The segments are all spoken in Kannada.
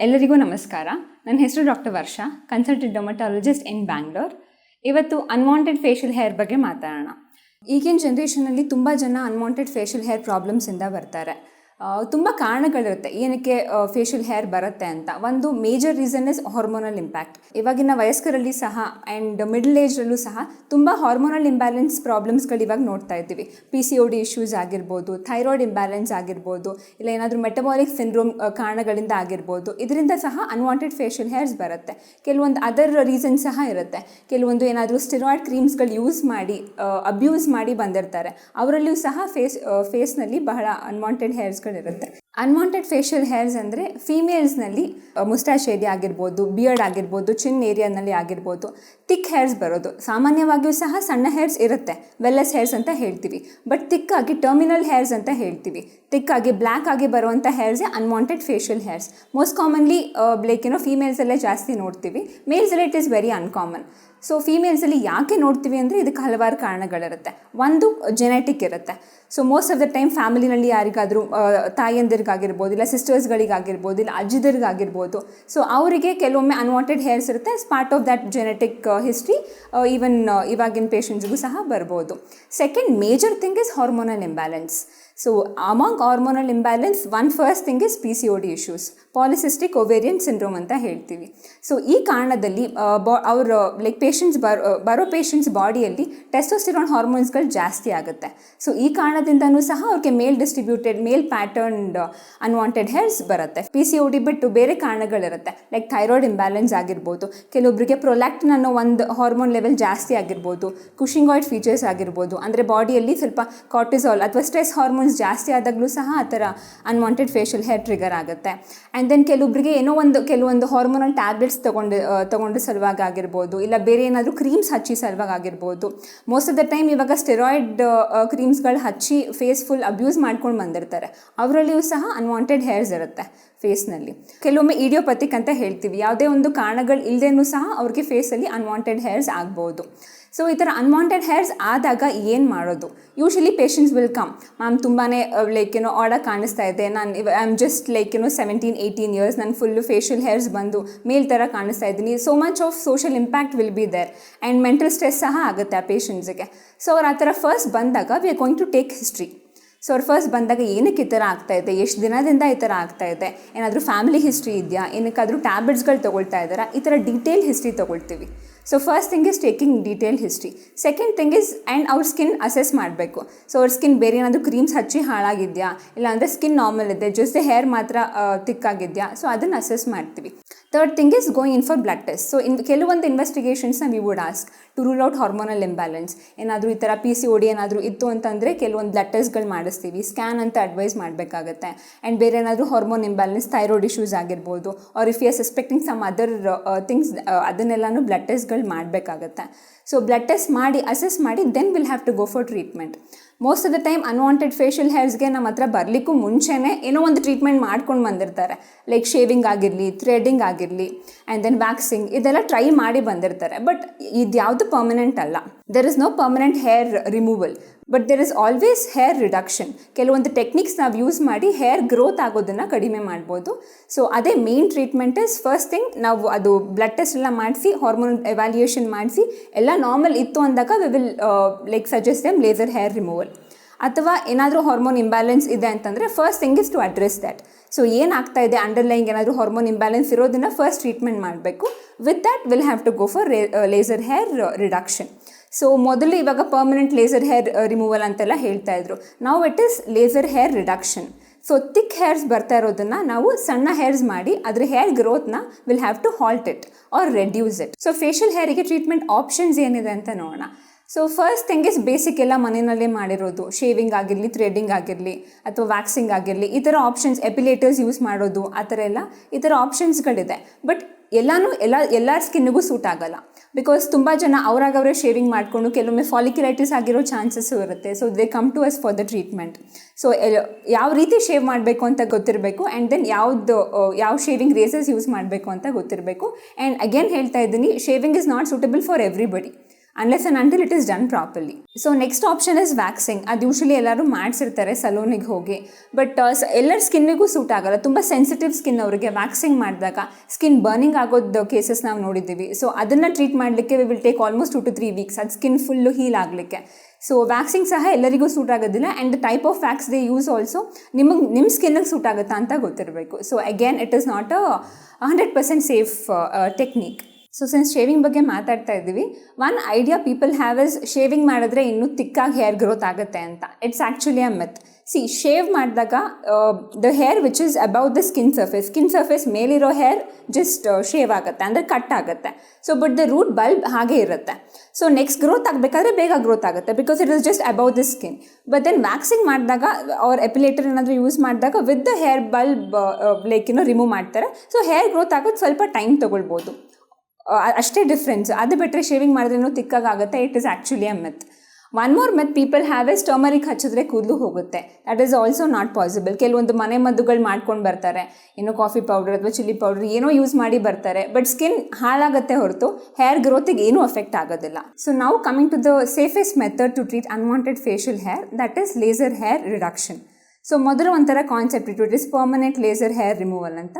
ಎಲ್ಲರಿಗೂ ನಮಸ್ಕಾರ. ನನ್ನ ಹೆಸರು ಡಾಕ್ಟರ್ ವರ್ಷಾ, ಕನ್ಸಲ್ಟೆಂಟ್ ಡರ್ಮಟಾಲಜಿಸ್ಟ್ ಇನ್ ಬ್ಯಾಂಗ್ಳೂರ್. ಇವತ್ತು ಅನ್ವಾಂಟೆಡ್ ಫೇಶಿಯಲ್ ಹೇರ್ ಬಗ್ಗೆ ಮಾತಾಡೋಣ. ಈಗಿನ ಜನ್ರೇಷನಲ್ಲಿ ತುಂಬ ಜನ ಅನ್ವಾಂಟೆಡ್ ಫೇಶಿಯಲ್ ಹೇರ್ ಪ್ರಾಬ್ಲಮ್ಸಿಂದ ಬರ್ತಾರೆ. ತುಂಬ ಕಾರಣಗಳಿರುತ್ತೆ ಏನಕ್ಕೆ ಫೇಶಿಯಲ್ ಹೇರ್ ಬರುತ್ತೆ ಅಂತ. ಒಂದು major reason is hormonal impact. ಇವಾಗಿನ ವಯಸ್ಕರಲ್ಲಿ ಸಹ ಆ್ಯಂಡ್ ಮಿಡಲ್ ಏಜ್ರಲ್ಲೂ ಸಹ ತುಂಬ ಹಾರ್ಮೋನಲ್ ಇಂಬ್ಯಾಲೆನ್ಸ್ ಪ್ರಾಬ್ಲಮ್ಸ್ಗಳು ಇವಾಗ ನೋಡ್ತಾ ಇದ್ದೀವಿ. PCOD ಇಶ್ಯೂಸ್ ಆಗಿರ್ಬೋದು, ಥೈರಾಯ್ಡ್ ಇಂಬ್ಯಾಲೆನ್ಸ್ ಆಗಿರ್ಬೋದು, ಇಲ್ಲ ಏನಾದರೂ ಮೆಟಬಾಲಿಕ್ ಸಿಂಡ್ರೋಮ್ ಕಾರಣಗಳಿಂದ ಆಗಿರ್ಬೋದು. ಇದರಿಂದ ಸಹ ಅನ್ವಾಂಟೆಡ್ ಫೇಶಿಯಲ್ ಹೇರ್ಸ್ ಬರುತ್ತೆ. ಕೆಲವೊಂದು ಅದರ್ ರೀಸನ್ ಸಹ ಇರುತ್ತೆ. ಕೆಲವೊಂದು ಏನಾದರೂ ಸ್ಟೆರಾಯ್ಡ್ ಕ್ರೀಮ್ಸ್ಗಳು ಯೂಸ್ ಮಾಡಿ ಅಬ್ಯೂಸ್ ಮಾಡಿ ಬಂದಿರ್ತಾರೆ. ಅವರಲ್ಲಿಯೂ ಸಹ ಫೇಸ್ನಲ್ಲಿ ಬಹಳ ಅನ್ವಾಂಟೆಡ್ ಹೇರ್ಸ್ಗಳಿರುತ್ತೆ. ಅನ್ವಾಂಟೆಡ್ ಫೇಶಿಯಲ್ ಹೇರ್ಸ್ ಅಂದರೆ ಫೀಮೇಲ್ಸ್ನಲ್ಲಿ ಮುಸ್ಟಾಚ್ ಏರಿಯಾ ಆಗಿರ್ಬೋದು, ಬಿಯರ್ಡ್ ಆಗಿರ್ಬೋದು, ಚಿನ್ ಏರಿಯಾನಲ್ಲಿ ಆಗಿರ್ಬೋದು ಥಿಕ್ ಹೇರ್ಸ್ ಬರೋದು. ಸಾಮಾನ್ಯವಾಗಿಯೂ ಸಹ ಸಣ್ಣ ಹೇರ್ಸ್ ಇರುತ್ತೆ, ವೆಲ್ಲಸ್ ಹೇರ್ಸ್ ಅಂತ ಹೇಳ್ತೀವಿ. ಬಟ್ ಥಿಕ್ಕಾಗಿ ಟರ್ಮಿನಲ್ ಹೇರ್ಸ್ ಅಂತ ಹೇಳ್ತೀವಿ. ಥಿಕ್ಕಾಗಿ ಬ್ಲ್ಯಾಕ್ ಆಗಿ ಬರುವಂಥ ಹೇರ್ಸೇ unwanted facial hairs. Most commonly ಫೀಮೇಲ್ಸಲ್ಲೇ ಜಾಸ್ತಿ ನೋಡ್ತೀವಿ. ಮೇಲ್ಸಲ್ಲಿ it is very uncommon. So ಫೀಮೇಲ್ಸಲ್ಲಿ ಯಾಕೆ ನೋಡ್ತೀವಿ ಅಂದರೆ ಇದಕ್ಕೆ ಹಲವಾರು ಕಾರಣಗಳಿರುತ್ತೆ. ಒಂದು ಜೆನೆಟಿಕ್ ಇರುತ್ತೆ. So most of the time ಫ್ಯಾಮಿಲಿನಲ್ಲಿ ಯಾರಿಗಾದರೂ ತಾಯಿಯಂದಿರಿಗಾಗಿರ್ಬೋದು, ಇಲ್ಲ ಸಿಸ್ಟರ್ಸ್ಗಳಿಗಾಗಿರ್ಬೋದು, ಇಲ್ಲ ಅಜ್ಜಿದರಿಗಾಗಿರ್ಬೋದು. ಸೊ ಅವರಿಗೆ ಕೆಲವೊಮ್ಮೆ ಅನ್ವಾಂಟೆಡ್ ಹೇರ್ಸ್ ಇರುತ್ತೆ. As part of that genetic history even ಇವಾಗಿನ ಪೇಷಂಟ್ಸ್ಗೂ ಸಹ ಬರ್ಬೋದು. Second major thing is hormonal imbalance. So among hormonal imbalance first thing is PCOD issues, polycystic ovarian syndrome ಅಂತ ಹೇಳ್ತೀವಿ. ಸೊ ಈ ಕಾರಣದಲ್ಲಿ ಅವರು ಬರೋ ಪೇಷಂಟ್ಸ್ ಬಾಡಿಯಲ್ಲಿ ಟೆಸ್ಟೋಸ್ಟಿರಾನ್ ಹಾರ್ಮೋನ್ಸ್ಗಳು ಜಾಸ್ತಿ ಆಗುತ್ತೆ. ಸೊ ಈ ಕಾರಣದಿಂದನೂ ಸಹ ಅವ್ರಿಗೆ ಮೇಲ್ ಪ್ಯಾಟರ್ನ್ಡ್ ಅನ್ವಾಂಟೆಡ್ ಹೇರ್ಸ್ ಬರುತ್ತೆ. PCOD ಬಿಟ್ಟು ಬೇರೆ ಕಾರಣಗಳಿರುತ್ತೆ, ಲೈಕ್ ಥೈರಾಯ್ಡ್ ಇಂಬ್ಯಾಲೆನ್ಸ್ ಆಗಿರ್ಬೋದು, ಕೆಲವೊಬ್ಬರಿಗೆ ಪ್ರೊಲ್ಯಾಕ್ಟಿನ್ ಅನ್ನೋ ಒಂದು ಹಾರ್ಮೋನ್ ಲೆವೆಲ್ ಜಾಸ್ತಿ ಆಗಿರ್ಬೋದು, ಕುಶಿಂಗಾಯ್ಡ್ ಫೀಚರ್ಸ್ ಆಗಿರ್ಬೋದು, ಅಂದರೆ ಬಾಡಿಯಲ್ಲಿ ಸ್ವಲ್ಪ ಕಾರ್ಟಿಸಾಲ್ ಅಥವಾ ಸ್ಟ್ರೆಸ್ ಹಾರ್ಮೋನ್ಸ್ ಜಾಸ್ತಿ ಆದಾಗಲೂ ಸಹ ಆ ಥರ ಅನ್ವಾಂಟೆಡ್ ಫೇಶಿಯಲ್ ಹೇರ್ ಟ್ರಿಗರ್ ಆಗುತ್ತೆ. ಆ್ಯಂಡ್ ದೆನ್ ಕೆಲವೊಬ್ಬರಿಗೆ ಕೆಲವೊಂದು ಹಾರ್ಮೋನಲ್ ಟ್ಯಾಬ್ಲೆಟ್ಸ್ ತೊಗೊಂಡು ಸಲುವಾಗಿ ಆಗಿರ್ಬೋದು, ಇಲ್ಲ ಬೇರೆ ಏನಾದರೂ ಕ್ರೀಮ್ಸ್ ಹಚ್ಚಿ ಸಲುವಾಗಿ ಆಗಿರ್ಬೋದು. ಮೋಸ್ಟ್ ಆಫ್ ದ ಟೈಮ್ ಇವಾಗ ಸ್ಟೆರಾಯ್ಡ್ ಕ್ರೀಮ್ಸ್ಗಳು ಹಚ್ಚಿ ಫೇಸ್ ಫುಲ್ ಅಬ್ಯೂಸ್ ಮಾಡ್ಕೊಂಡು ಬಂದಿರ್ತಾರೆ. ಅವರಲ್ಲಿಯೂ ಸಹ ಅನ್ವಾಂಟೆಡ್ ಹೇರ್ಸ್ ಇರುತ್ತೆ ಫೇಸ್ನಲ್ಲಿ. ಕೆಲವೊಮ್ಮೆ ಇಡಿಯೋಪತಿಕ್ ಅಂತ ಹೇಳ್ತೀವಿ, ಯಾವುದೇ ಒಂದು ಕಾರಣಗಳು ಇಲ್ಲದೇನೂ ಸಹ ಅವ್ರಿಗೆ ಫೇಸಲ್ಲಿ ಅನ್ವಾಂಟೆಡ್ ಹೇರ್ಸ್ ಆಗ್ಬೋದು. ಸೊ ಈ ಥರ ಅನ್ವಾಂಟೆಡ್ ಹೇರ್ಸ್ ಆದಾಗ ಏನು ಮಾಡೋದು? Usually patients will come, ma'am ತುಂಬಾ ಆಡಾಗಿ ಕಾಣಿಸ್ತಾ ಇದೆ, ಐ ಆಮ್ ಜಸ್ಟ್ 17-18 ಇಯರ್ಸ್, ನಾನು ಫುಲ್ಲು ಫೇಶಿಯಲ್ ಹೇರ್ಸ್ ಬಂದು ಮೇಲ್ ಥರ ಕಾಣಿಸ್ತಾ ಇದ್ದೀನಿ. So much of social impact will be there and mental stress ಸಹ ಆಗುತ್ತೆ ಆ ಪೇಷಂಟ್ಸಿಗೆ. ಸೊ ಅವ್ರು ಆ ಥರ ಫಸ್ಟ್ ಬಂದಾಗ we are going to take history. So ಅವ್ರು ಫಸ್ಟ್ ಬಂದಾಗ ಏನಕ್ಕೆ ಈ ಥರ ಆಗ್ತಾಯಿದೆ, ಎಷ್ಟು ದಿನದಿಂದ ಈ ಥರ ಆಗ್ತಾಯಿದೆ, ಏನಾದರೂ ಫ್ಯಾಮಿಲಿ ಹಿಸ್ಟ್ರಿ ಇದೆಯಾ, ಏನಕ್ಕಾದರೂ ಟ್ಯಾಬ್ಲೆಟ್ಸ್ಗಳು ತೊಗೊಳ್ತಾ ಇದ್ದಾರಾ, ಈ ಥರ ಡೀಟೇಲ್ ಹಿಸ್ಟ್ರಿ ತೊಗೊಳ್ತೀವಿ. So first thing is taking detail history. Second thing is and ಅವ್ರ ಸ್ಕಿನ್ ಅಸೆಸ್ ಮಾಡಬೇಕು. ಸೊ ಅವ್ರ ಸ್ಕಿನ್ ಬೇರೆ ಏನಾದರೂ ಕ್ರೀಮ್ಸ್ ಹಚ್ಚಿ ಹಾಳಾಗಿದೆಯಾ, ಇಲ್ಲಾಂದರೆ ಸ್ಕಿನ್ ನಾರ್ಮಲ್ ಇದೆ, ಜೊತೆ ಹೇರ್ ಮಾತ್ರ ತಿಕ್ಕಾಗಿದೆಯಾ, ಸೊ ಅದನ್ನು ಅಸೆಸ್ ಮಾಡ್ತೀವಿ. Third thing is going in for blood test. So ಕೆಲವೊಂದು ಇನ್ವೆಸ್ಟಿಗೇಷನ್ಸ್ನ we would ask to rule out hormonal imbalance. ಏನಾದರೂ ಈ ಥರ PCOD ಏನಾದರೂ ಇತ್ತು ಅಂತಂದರೆ ಕೆಲವೊಂದು ಬ್ಲಡ್ ಟೆಸ್ಟ್ಗಳು ಮಾಡಿಸ್ತೀವಿ, ಸ್ಕ್ಯಾನ್ ಅಂತ ಅಡ್ವೈಸ್ ಮಾಡಬೇಕಾಗತ್ತೆ. ಆ್ಯಂಡ್ ಬೇರೆ ಏನಾದರೂ ಹಾರ್ಮೋನ್ ಇಂಬ್ಯಾಲೆನ್ಸ್, ಥೈರಾಯ್ಡ್ ಇಶ್ಯೂಸ್ ಆಗಿರ್ಬೋದು, or if you are suspecting some other things, ಅದನ್ನೆಲ್ಲನೂ ಬ್ಲಡ್ ಟೆಸ್ಟ್ಗಳು ಮಾಡಬೇಕಾಗತ್ತೆ. ಸೊ ಬ್ಲಡ್ ಟೆಸ್ಟ್ ಮಾಡಿ ಅಸೆಸ್ ಮಾಡಿ then will have to go for treatment. Most of the time unwanted facial ಹೇರ್ಸ್ಗೆ ನಮ್ಮ ಹತ್ರ ಬರಲಿಕ್ಕೂ ಮುಂಚೆನೇ ಏನೋ ಒಂದು ಟ್ರೀಟ್ಮೆಂಟ್ ಮಾಡ್ಕೊಂಡು ಬಂದಿರ್ತಾರೆ. ಲೈಕ್ ಶೇವಿಂಗ್ ಆಗಿರಲಿ, ಥ್ರೆಡಿಂಗ್ ಆಗಿರಲಿ, ಆ್ಯಂಡ್ ದೆನ್ ವ್ಯಾಕ್ಸಿಂಗ್, ಇದೆಲ್ಲ ಟ್ರೈ ಮಾಡಿ ಬಂದಿರ್ತಾರೆ. ಬಟ್ ಇದು ಯಾವುದು ಪರ್ಮನೆಂಟ್ ಅಲ್ಲ. There is no permanent hair removal, but there is always hair reduction. ಕೆಲವೊಂದು ಟೆಕ್ನಿಕ್ಸ್ ನಾವು ಯೂಸ್ ಮಾಡಿ ಹೇರ್ ಗ್ರೋತ್ ಆಗೋದನ್ನು ಕಡಿಮೆ ಮಾಡ್ಬೋದು. ಸೊ ಅದೇ main treatment is first thing ನಾವು ಅದು ಬ್ಲಡ್ ಟೆಸ್ಟ್ ಎಲ್ಲ ಮಾಡಿಸಿ, ಹಾರ್ಮೋನ್ ಎವ್ಯಾಲ್ಯೂಯೇಷನ್ ಮಾಡಿಸಿ ಎಲ್ಲ ನಾರ್ಮಲ್ ಇತ್ತು ಅಂದಾಗ we will suggest them laser hair removal. ಅಥವಾ ಏನಾದರೂ ಹಾರ್ಮೋನ್ ಇಂಬ್ಯಾಲೆನ್ಸ್ ಇದೆ ಅಂತಂದರೆ first thing is to address that. So ಏನಾಗ್ತಾ ಇದೆ, ಅಂಡರ್ಲೈಂಗ್ ಏನಾದರೂ ಹಾರ್ಮೋನ್ ಇಂಬ್ಯಾಲೆನ್ಸ್ ಇರೋದನ್ನು ಫಸ್ಟ್ ಟ್ರೀಟ್ಮೆಂಟ್ ಮಾಡಬೇಕು. With that will have to go for laser hair reduction. So ಮೊದಲು ಇವಾಗ ಪರ್ಮನೆಂಟ್ ಲೇಸರ್ ಹೇರ್ ರಿಮೂವಲ್ ಅಂತೆಲ್ಲ ಹೇಳ್ತಾ ಇದ್ರು. Now it is laser hair reduction. So thick hairs ಬರ್ತಾ ಇರೋದನ್ನು ನಾವು ಸಣ್ಣ ಹೇರ್ಸ್ ಮಾಡಿ ಅದ್ರ ಹೇರ್ ಗ್ರೋತ್ನ will have to halt it or reduce it. So facial ಹೇರಿಗೆ ಟ್ರೀಟ್ಮೆಂಟ್ ಆಪ್ಷನ್ಸ್ ಏನಿದೆ ಅಂತ ನೋಡೋಣ. So first thing is basic ಎಲ್ಲ ಮನೆಯಲ್ಲೇ ಮಾಡಿರೋದು, ಶೇವಿಂಗ್ ಆಗಿರಲಿ, ಥ್ರೆಡಿಂಗ್ ಆಗಿರಲಿ, ಅಥವಾ ವ್ಯಾಕ್ಸಿಂಗ್ ಆಗಿರಲಿ, ಈ ಥರ ಆಪ್ಷನ್ಸ್, ಎಪಿಲೇಟರ್ಸ್ ಯೂಸ್ ಮಾಡೋದು, ಈ ಥರ ಆಪ್ಷನ್ಸ್ಗಳಿದೆ. ಬಟ್ ಎಲ್ಲರ ಸ್ಕಿನ್ನಿಗೂ ಸೂಟ್ ಆಗಲ್ಲ. ಬಿಕಾಸ್ ತುಂಬ ಜನ ಅವರೇ ಶೇವಿಂಗ್ ಮಾಡಿಕೊಂಡು ಕೆಲವೊಮ್ಮೆ ಫಾಲಿಕ್ಯುಲೈಟಿಸ್ ಆಗಿರೋ ಚಾನ್ಸಸ್ಸು ಇರುತ್ತೆ. So they come to us for the treatment. So ಯಾವ ರೀತಿ ಶೇವ್ ಮಾಡಬೇಕು ಅಂತ ಗೊತ್ತಿರಬೇಕು. ಆ್ಯಂಡ್ ದೆನ್ ಯಾವ ಶೇವಿಂಗ್ ರೇಸಸ್ ಯೂಸ್ ಮಾಡಬೇಕು ಅಂತ ಗೊತ್ತಿರಬೇಕು. ಆ್ಯಂಡ್ ಅಗೇನ್ ಹೇಳ್ತಾ ಇದ್ದೀನಿ, shaving is not suitable for everybody. Unless and until it is done properly. So next option is waxing. ಅದು ಯೂಶಲಿ ಎಲ್ಲರೂ ಮಾಡಿಸಿರ್ತಾರೆ ಸಲೂನಿಗೆ ಹೋಗಿ, ಬಟ್ ಎಲ್ಲರ ಸ್ಕಿನ್ನಿಗೂ ಸೂಟ್ ಆಗಲ್ಲ. ತುಂಬ ಸೆನ್ಸಿಟಿವ್ ಸ್ಕಿನ್ ಅವರಿಗೆ ವ್ಯಾಕ್ಸಿಂಗ್ ಮಾಡಿದಾಗ ಸ್ಕಿನ್ ಬರ್ನಿಂಗ್ ಆಗೋದು ಕೇಸಸ್ ನಾವು ನೋಡಿದ್ದೀವಿ. ಸೊ ಅದನ್ನು ಟ್ರೀಟ್ ಮಾಡಲಿಕ್ಕೆ we will take almost 2 to 3 weeks ಅದು ಸ್ಕಿನ್ ಫುಲ್ಲು ಹೀಲ್ ಆಗಲಿಕ್ಕೆ. ಸೊ ವ್ಯಾಕ್ಸಿಂಗ್ ಸಹ ಎಲ್ಲರಿಗೂ ಸೂಟ್ ಆಗೋದಿಲ್ಲ. And the type of wax they use also ನಿಮ್ಮ ಸ್ಕಿನ್ನಿಗೆ ಸೂಟ್ ಆಗುತ್ತಾ ಅಂತ ಗೊತ್ತಿರಬೇಕು. So again it is not 100% safe technique. So since shaving ಬಗ್ಗೆ ಮಾತಾಡ್ತಾ ಇದ್ದೀವಿ, one idea people have is shaving ಮಾಡಿದ್ರೆ ಇನ್ನೂ ತಿಕ್ಕಾಗಿ ಹೇರ್ ಗ್ರೋತ್ ಆಗುತ್ತೆ ಅಂತ. It's actually a myth. Shave ಮಾಡಿದಾಗ the hair which is above the skin surface ಮೇಲಿರೋ ಹೇರ್ ಜಸ್ಟ್ ಶೇವ್ ಆಗುತ್ತೆ, ಅಂದರೆ ಕಟ್ ಆಗುತ್ತೆ. So but the root bulb ಹಾಗೆ ಇರುತ್ತೆ. ಸೊ ನೆಕ್ಸ್ಟ್ ಗ್ರೋತ್ ಆಗಬೇಕಾದ್ರೆ ಬೇಗ ಗ್ರೋತ್ ಆಗುತ್ತೆ because it is just above the skin. But then waxing ಮಾಡಿದಾಗ ಅವ್ರ ಎಪಿಲೇಟರ್ ಏನಾದರೂ ಯೂಸ್ ಮಾಡಿದಾಗ with the hair bulb remove ಮಾಡ್ತಾರೆ. ಸೊ ಹೇರ್ ಗ್ರೋತ್ ಆಗೋದು ಸ್ವಲ್ಪ ಟೈಮ್ ತೊಗೊಳ್ಬೋದು, ಅಷ್ಟೇ ಡಿಫ್ರೆನ್ಸ್. ಅದು ಬಿಟ್ಟರೆ ಶೇವಿಂಗ್ ಮಾಡಿದ್ರೂ ತಿಕ್ಕಾಗುತ್ತೆ. It is actually a myth. One more myth people have is turmeric ಹಚ್ಚಿದ್ರೆ ಕೂದಲು ಹೋಗುತ್ತೆ. That is also not possible. ಕೆಲವೊಂದು ಮನೆ ಮದ್ದುಗಳು ಮಾಡ್ಕೊಂಡು ಬರ್ತಾರೆ, ಕಾಫಿ ಪೌಡರ್ ಅಥವಾ ಚಿಲ್ಲಿ ಪೌಡರ್ ಏನೋ ಯೂಸ್ ಮಾಡಿ ಬರ್ತಾರೆ, ಬಟ್ ಸ್ಕಿನ್ ಹಾಳಾಗುತ್ತೆ ಹೊರತು ಹೇರ್ ಗ್ರೋತಿಗೆ ಏನೂ ಎಫೆಕ್ಟ್ ಆಗೋದಿಲ್ಲ. ಸೊ ನಾವು coming to the safest method to treat unwanted facial hair, that is laser hair reduction. So ಮೊದಲು ಒಂಥರ concept it is permanent laser hair removal ಅಂತ.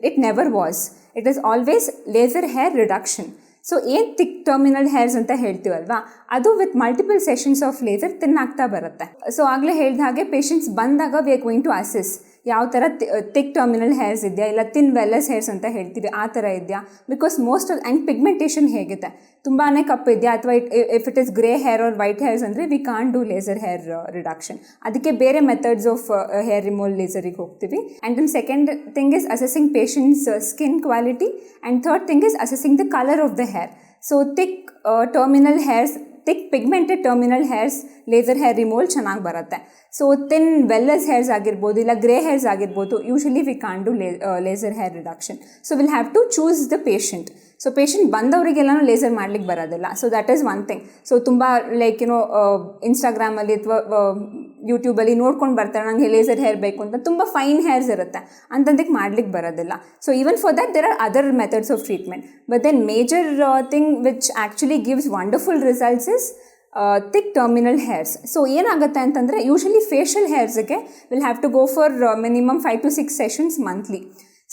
It never was. It is always laser hair reduction. So ಏನು ಥಿಕ್ ಟರ್ಮಿನಲ್ ಹೇರ್ಸ್ ಅಂತ ಹೇಳ್ತೀವಲ್ವಾ, ಅದು with multiple sessions of laser ತಿನ್ನಾಗ್ತಾ ಬರುತ್ತೆ. ಸೊ ಆಗಲೇ ಹೇಳಿದ ಹಾಗೆ ಪೇಷಂಟ್ಸ್ ಬಂದಾಗ we are going to assess ಯಾವ ಥರ ಥಿಕ್ ಟರ್ಮಿನಲ್ ಹೇರ್ಸ್ ಇದೆಯಾ, ಇಲ್ಲ ಥಿನ್ ವೆಲ್ಲಸ್ ಹೇರ್ಸ್ ಅಂತ ಹೇಳ್ತೀವಿ ಆ ಥರ ಇದೆಯಾ. ಬಿಕಾಸ್ ಮೋಸ್ಟ್ ಆ್ಯಂಡ್ ಪಿಗ್ಮೆಂಟೇಷನ್ ಹೇಗಿದೆ, ತುಂಬಾ ಕಪ್ಪು ಇದೆಯಾ ಅಥವಾ if it is grey hair or white hairs ಅಂದರೆ we can't do laser hair reduction. ಅದಕ್ಕೆ ಬೇರೆ ಮೆಥಡ್ಸ್ ಆಫ್ ಹೇರ್ ರಿಮೂವಲ್ ಲೇಸರಿಗೆ ಹೋಗ್ತೀವಿ. And then second thing is assessing patients skin quality, and third thing is assessing the colour of the hair. So thick terminal hairs, thick pigmented terminal hairs laser hair removal ಚೆನ್ನಾಗಿ ಬರುತ್ತೆ. ಸೊ ಥಿನ್ ವೆಲ್ಲಸ್ ಹೇರ್ಸ್ ಆಗಿರ್ಬೋದು ಇಲ್ಲ ಗ್ರೇ ಹೇರ್ಸ್ ಆಗಿರ್ಬೋದು, usually we can do laser hair reduction. So will have to choose the patient. So patient ಬಂದವರಿಗೆಲ್ಲನೂ ಲೇಸರ್ ಮಾಡ್ಲಿಕ್ಕೆ ಬರೋದಿಲ್ಲ. So that is one thing. So ತುಂಬ ಇನ್ಸ್ಟಾಗ್ರಾಮಲ್ಲಿ ಅಥವಾ ಯೂಟ್ಯೂಬಲ್ಲಿ ನೋಡ್ಕೊಂಡು ಬರ್ತಾರೆ, ನನಗೆ ಲೇಸರ್ ಹೇರ್ ಬೇಕು ಅಂತ. ತುಂಬ ಫೈನ್ ಹೇರ್ಸ್ ಇರುತ್ತೆ, ಅಂತಂದಕ್ಕೆ ಮಾಡ್ಲಿಕ್ಕೆ ಬರೋದಿಲ್ಲ. So even for that there are other methods of treatment. But then major thing which actually gives wonderful results is thick terminal hairs. So ಏನಾಗುತ್ತೆ ಅಂತಂದರೆ ಯೂಶಲಿ ಫೇಶಿಯಲ್ ಹೇರ್ಸ್ಗೆ will have to go for minimum 5 to 6 sessions monthly.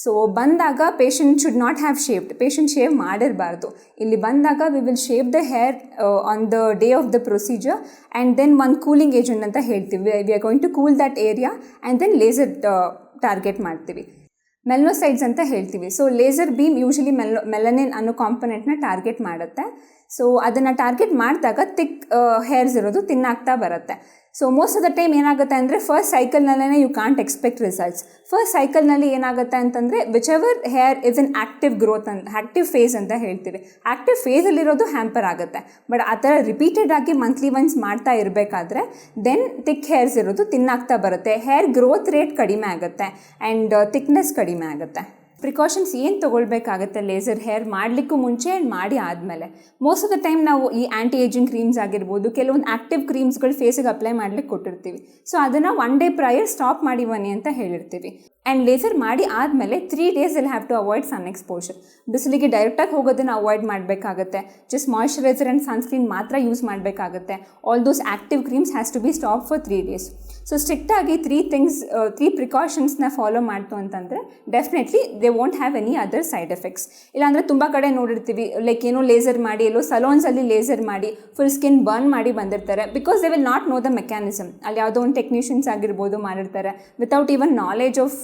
So ಬಂದಾಗ patient should not have shaved. Patient shave ಮಾಡಿರಬಾರ್ದು. ಇಲ್ಲಿ ಬಂದಾಗ we will shave the hair on the day of the procedure, and then ಒಂದು ಕೂಲಿಂಗ್ ಏಜೆಂಟ್ ಅಂತ ಹೇಳ್ತೀವಿ. We are going to cool that area and then laser target ಮಾಡ್ತೀವಿ. ಮೆಲ್ನೋಸೈಡ್ಸ್ ಅಂತ ಹೇಳ್ತೀವಿ. So laser beam usually melanin ಅನ್ನೋ ಕಾಂಪೊನೆಂಟ್ನ ಟಾರ್ಗೆಟ್ ಮಾಡುತ್ತೆ. ಸೊ ಅದನ್ನು ಟಾರ್ಗೆಟ್ ಮಾಡಿದಾಗ ಥಿಕ್ ಹೇರ್ಸ್ ಇರೋದು ತಿನ್ನಾಗ್ತಾ ಬರುತ್ತೆ. So most of the time ಏನಾಗುತ್ತೆ ಅಂದರೆ ಫಸ್ಟ್ ಸೈಕಲ್ನಲ್ಲೇ you can't expect results. First ಸೈಕಲ್ನಲ್ಲಿ ಏನಾಗುತ್ತೆ ಅಂತಂದರೆ whichever hair is in active growth active phase ಅಂತ ಹೇಳ್ತೀವಿ. ಆ್ಯಕ್ಟಿವ್ ಫೇಸಲ್ಲಿರೋದು ಹ್ಯಾಂಪರ್ ಆಗುತ್ತೆ. ಬಟ್ ಆ ಥರ ರಿಪೀಟೆಡ್ ಆಗಿ ಮಂತ್ಲಿ ಒನ್ಸ್ ಮಾಡ್ತಾ ಇರಬೇಕಾದ್ರೆ ದೆನ್ ಥಿಕ್ ಹೇರ್ಸ್ ಇರೋದು ತಿನ್ನಾಗ್ತಾ ಬರುತ್ತೆ. ಹೇರ್ ಗ್ರೋತ್ ರೇಟ್ ಕಡಿಮೆ ಆಗುತ್ತೆ ಆ್ಯಂಡ್ ಥಿಕ್ನೆಸ್ ಕಡಿಮೆ ಆಗುತ್ತೆ. ಪ್ರಿಕಾಷನ್ಸ್ ಏನು ತೊಗೊಳ್ಬೇಕಾಗುತ್ತೆ ಲೇಸರ್ ಹೇರ್ ಮಾಡಲಿಕ್ಕೂ ಮುಂಚೆ ಆ್ಯಂಡ್ ಮಾಡಿ ಆದಮೇಲೆ? ಮೋಸ್ಟ್ ಆಫ್ ದ ಟೈಮ್ ನಾವು ಈ ಆ್ಯಂಟಿ ಏಜಿಂಗ್ ಕ್ರೀಮ್ಸ್ ಆಗಿರ್ಬೋದು, ಕೆಲವೊಂದು ಆ್ಯಕ್ಟಿವ್ ಕ್ರೀಮ್ಸ್ಗಳು ಫೇಸಿಗೆ ಅಪ್ಲೈ ಮಾಡ್ಲಿಕ್ಕೆ ಕೊಟ್ಟಿರ್ತೀವಿ. ಸೊ ಅದನ್ನು 1 day ಪ್ರಯರ್ ಸ್ಟಾಪ್ ಮಾಡಿ ಬನ್ನಿ ಅಂತ ಹೇಳಿರ್ತೀವಿ. ಆ್ಯಂಡ್ ಲೇಸರ್ ಮಾಡಿ ಆದಮೇಲೆ 3 days will have to avoid sun exposure. ಬಿಸಿಲಿಗೆ ಡೈರೆಕ್ಟಾಗಿ ಹೋಗೋದನ್ನು ಅವಾಯ್ಡ್ ಮಾಡಬೇಕಾಗುತ್ತೆ. ಜಸ್ಟ್ ಮಾಯ್ಶ್ಚರೈಸರ್ ಆ್ಯಂಡ್ ಸನ್ಸ್ಕ್ರೀನ್ ಮಾತ್ರ ಯೂಸ್ ಮಾಡಬೇಕಾಗುತ್ತೆ. All those active creams has to be stop for 3 days. So ಸ್ಟ್ರಿಕ್ಟಾಗಿ 3 ಪ್ರಿಕಾಷನ್ಸ್ನ ಫಾಲೋ ಮಾಡ್ತು ಅಂತಂದರೆ definitely they won't have any other side effects. ಇಲ್ಲಾಂದರೆ ತುಂಬ ಕಡೆ ನೋಡಿರ್ತೀವಿ, ಲೈಕ್ ಏನೋ ಲೇಸರ್ ಮಾಡಿ ಎಲ್ಲೋ ಸಲೋನ್ಸಲ್ಲಿ ಲೇಸರ್ ಮಾಡಿ ಫುಲ್ ಸ್ಕಿನ್ ಬರ್ನ್ ಮಾಡಿ ಬಂದಿರ್ತಾರೆ. Because they will not know the mechanism. ಅಲ್ಲಿ ಯಾವುದೋ ಒಂದು ಟೆಕ್ನಿಷಿಯನ್ಸ್ ಆಗಿರ್ಬೋದು ಮಾಡಿರ್ತಾರೆ without even knowledge of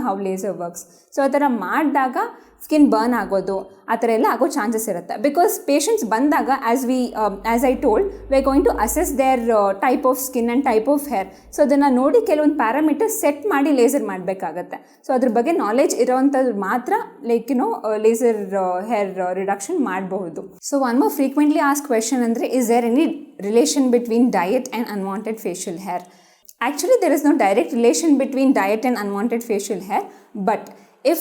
how laser works. So ಆ ಥರ ಮಾಡಿದಾಗ ಸ್ಕಿನ್ ಬರ್ನ್ ಆಗೋದು ಆ ಥರ ಎಲ್ಲ ಆಗೋ ಚಾನ್ಸಸ್ ಇರುತ್ತೆ. ಬಿಕಾಸ್ ಪೇಷಂಟ್ಸ್ ಬಂದಾಗ as I told we are going to assess their type of skin and type of hair. So ಅದನ್ನು ನೋಡಿ ಕೆಲವೊಂದು ಪ್ಯಾರಾಮೀಟರ್ ಸೆಟ್ ಮಾಡಿ ಲೇಸರ್ ಮಾಡಬೇಕಾಗತ್ತೆ. ಸೊ ಅದ್ರ ಬಗ್ಗೆ ನಾಲೆಜ್ ಇರೋವಂಥದ್ದು ಮಾತ್ರ ಲೇಸರ್ ಹೇರ್ ರಿಡಕ್ಷನ್ ಮಾಡಬಹುದು. So one more frequently ask question ಅಂದರೆ, is there any relation between diet and unwanted facial hair? Actually, there is no direct relation between diet and unwanted facial hair, but if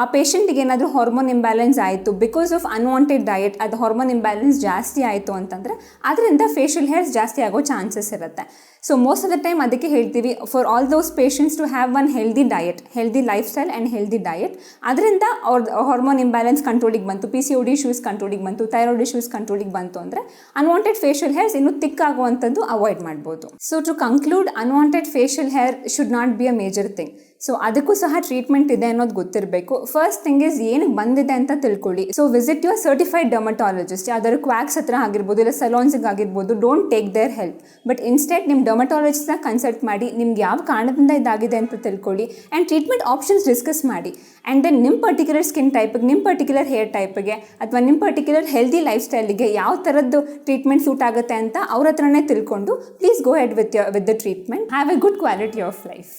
ಆ ಪೇಷಂಟಿಗೆ ಏನಾದರೂ ಹಾರ್ಮೋನ್ ಇಂಬ್ಯಾಲೆನ್ಸ್ ಆಯಿತು ಬಿಕಾಸ್ ಆಫ್ ಅನ್ವಾಂಟೆಡ್ ಡಯಟ್, ಅದು ಹಾರ್ಮೋನ್ ಇಂಬ್ಯಾಲೆನ್ಸ್ ಜಾಸ್ತಿ ಆಯಿತು ಅಂತಂದರೆ ಅದರಿಂದ ಫೇಶಿಯಲ್ ಹೇರ್ಸ್ ಜಾಸ್ತಿ ಆಗೋ ಚಾನ್ಸಸ್ ಇರುತ್ತೆ. So most of the time ಅದಕ್ಕೆ ಹೇಳ್ತೀವಿ for all those patients to have one healthy diet, healthy lifestyle and healthy diet. ಅದರಿಂದ ಅವ್ರ ಹಾರ್ಮೋನ್ ಇಂಬ್ಯಾಲೆನ್ಸ್ ಕಂಟ್ರೋಲಿಗೆ ಬಂತು, PCOD ಇಶ್ಯೂಸ್ ಕಂಟ್ರೋಲಿಗೆ ಬಂತು, ಥೈರಾಯ್ಡ್ ಇಶ್ಯೂಸ್ ಕಂಟ್ರೋಲಿಗೆ ಬಂತು ಅಂದರೆ ಅನ್ವಾಂಟೆಡ್ ಫೇಶಿಯಲ್ ಹೇರ್ಸ್ ಇನ್ನೂ ಥಿಕ್ ಆಗುವಂಥದ್ದು ಅವಾಯ್ಡ್ ಮಾಡ್ಬೋದು. So to conclude, unwanted facial hair should not be a major thing. So ಅದಕ್ಕೂ ಸಹ ಟ್ರೀಟ್ಮೆಂಟ್ ಇದೆ ಅನ್ನೋದು ಗೊತ್ತಿರಬೇಕು. ಫಸ್ಟ್ ಥಿಂಗ್ ಇಸ್ ಏನಕ್ಕೆ ಬಂದಿದೆ ಅಂತ ತಿಳ್ಕೊಳ್ಳಿ. So visit your certified dermatologist, ಯಾವ್ದಾದ್ರು ಕ್ವಾಕ್ಸ್ ಹತ್ರ ಆಗಿರ್ಬೋದು ಇಲ್ಲ ಸಲೋನ್ಸಿಗೆ ಆಗಿರ್ಬೋದು. Don't take their help, but instead ನಿಮ್ಮ ಡರ್ಮಟಾಲಜಿಸ್ಟ್ನ ಕನ್ಸಲ್ಟ್ ಮಾಡಿ, ನಿಮ್ಗೆ ಯಾವ ಕಾರಣದಿಂದ ಇದಾಗಿದೆ ಅಂತ ತಿಳ್ಕೊಳ್ಳಿ ಆ್ಯಂಡ್ ಟ್ರೀಟ್ಮೆಂಟ್ ಆಪ್ಷನ್ಸ್ ಡಿಸ್ಕಸ್ ಮಾಡಿ. ಆ್ಯಂಡ್ ದೆನ್ ನಿಮ್ಮ ಪರ್ಟಿಕ್ಯುಲರ್ ಸ್ಕಿನ್ ಟೈಪಿಗೆ, ನಿಮ್ಮ ಪರ್ಟಿಕ್ಯುಲರ್ ಹೇರ್ ಟೈಪಿಗೆ ಅಥವಾ ನಿಮ್ಮ ಪರ್ಟಿಕ್ಯುಲರ್ ಹೆಲ್ದಿ ಲೈಫ್ ಸ್ಟೈಲಿಗೆ ಯಾವ ಥರದ್ದು ಟ್ರೀಟ್ಮೆಂಟ್ ಸೂಟ್ ಆಗುತ್ತೆ ಅಂತ ಅವ್ರ ಹತ್ರನೇ ತಿಳ್ಕೊಂಡು please go head with the treatment. Have A good quality of life.